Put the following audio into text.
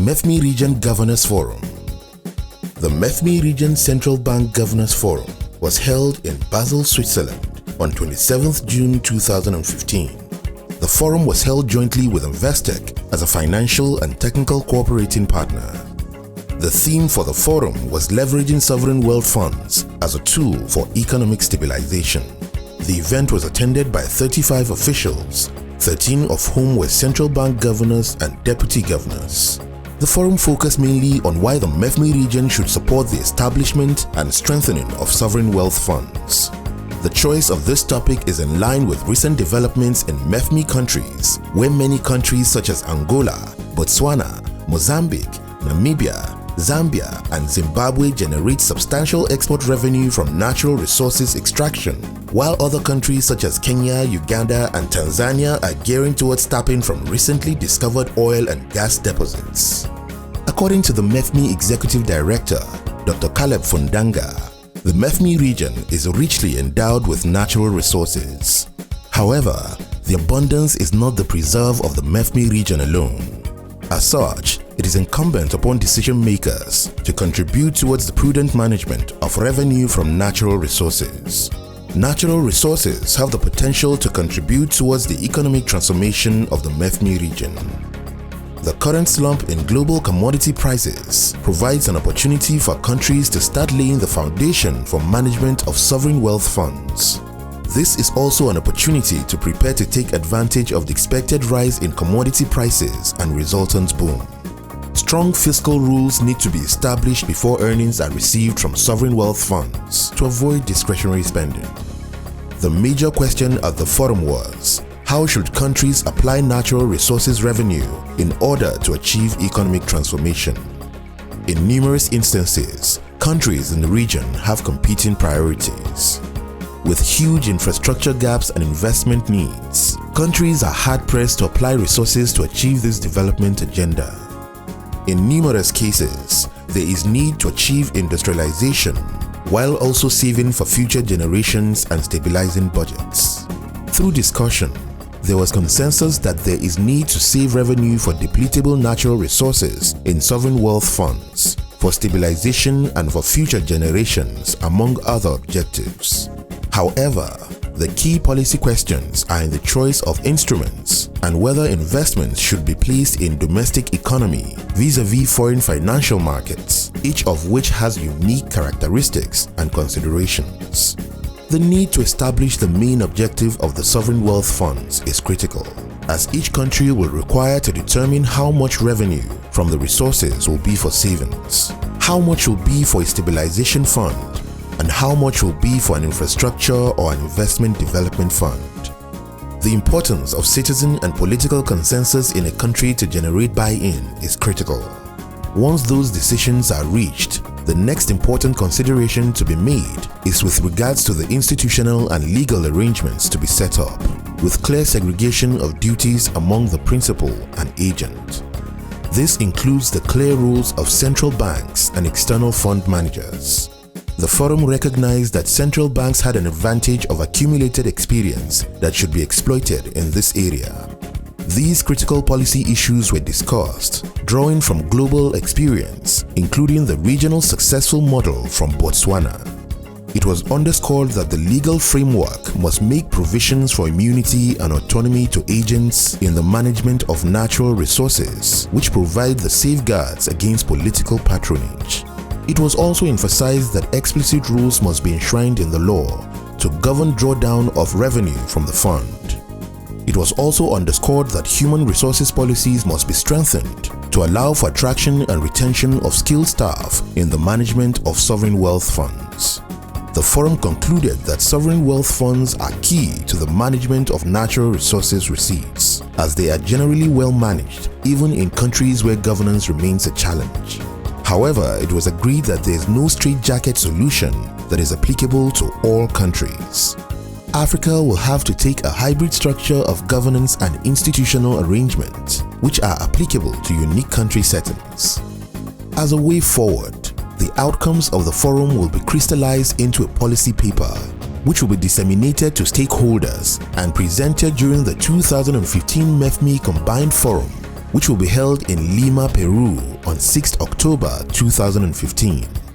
MEFMI Region Governors Forum. The MEFMI Region Central Bank Governors Forum was held in Basel, Switzerland on 27th June 2015. The forum was held jointly with Investec as a financial and technical cooperating partner. The theme for the forum was leveraging sovereign wealth funds as a tool for economic stabilization. The event was attended by 35 officials, 13 of whom were central bank governors and deputy governors. The forum focused mainly on why the MEFMI region should support the establishment and strengthening of sovereign wealth funds. The choice of this topic is in line with recent developments in MEFMI countries, where many countries such as Angola, Botswana, Mozambique, Namibia, Zambia, and Zimbabwe generate substantial export revenue from natural resources extraction, while other countries such as Kenya, Uganda, and Tanzania are gearing towards tapping from recently discovered oil and gas deposits. According to the MEFMI Executive Director, Dr. Caleb Fundanga, the MEFMI region is richly endowed with natural resources. However, the abundance is not the preserve of the MEFMI region alone. As such, it is incumbent upon decision makers to contribute towards the prudent management of revenue from natural resources. Natural resources have the potential to contribute towards the economic transformation of the MEFMI region. The current slump in global commodity prices provides an opportunity for countries to start laying the foundation for management of sovereign wealth funds. This is also an opportunity to prepare to take advantage of the expected rise in commodity prices and resultant boom. Strong fiscal rules need to be established before earnings are received from sovereign wealth funds to avoid discretionary spending. The major question at the forum was, how should countries apply natural resources revenue in order to achieve economic transformation? In numerous instances, countries in the region have competing priorities. With huge infrastructure gaps and investment needs, countries are hard-pressed to apply resources to achieve this development agenda. In numerous cases, there is need to achieve industrialization while also saving for future generations and stabilizing budgets. Through discussion, there was consensus that there is need to save revenue for depletable natural resources in sovereign wealth funds, for stabilization and for future generations, among other objectives. However, the key policy questions are in the choice of instruments and whether investments should be placed in domestic economy vis-à-vis foreign financial markets, each of which has unique characteristics and considerations. The need to establish the main objective of the sovereign wealth funds is critical, as each country will require to determine how much revenue from the resources will be for savings, how much will be for a stabilization fund, and how much will be for an infrastructure or an investment development fund. The importance of citizen and political consensus in a country to generate buy-in is critical. Once those decisions are reached, the next important consideration to be made is with regards to the institutional and legal arrangements to be set up, with clear segregation of duties among the principal and agent. This includes the clear rules of central banks and external fund managers. The forum recognized that central banks had an advantage of accumulated experience that should be exploited in this area. These critical policy issues were discussed, drawing from global experience, including the regional successful model from Botswana. It was underscored that the legal framework must make provisions for immunity and autonomy to agents in the management of natural resources, which provide the safeguards against political patronage. It was also emphasized that explicit rules must be enshrined in the law to govern drawdown of revenue from the fund. It was also underscored that human resources policies must be strengthened to allow for attraction and retention of skilled staff in the management of sovereign wealth funds. The forum concluded that sovereign wealth funds are key to the management of natural resources receipts, as they are generally well managed even in countries where governance remains a challenge. However, it was agreed that there is no straitjacket solution that is applicable to all countries. Africa will have to take a hybrid structure of governance and institutional arrangements, which are applicable to unique country settings. As a way forward, the outcomes of the forum will be crystallized into a policy paper, which will be disseminated to stakeholders and presented during the 2015 MEFMI Combined Forum which will be held in Lima, Peru on 6th October 2015.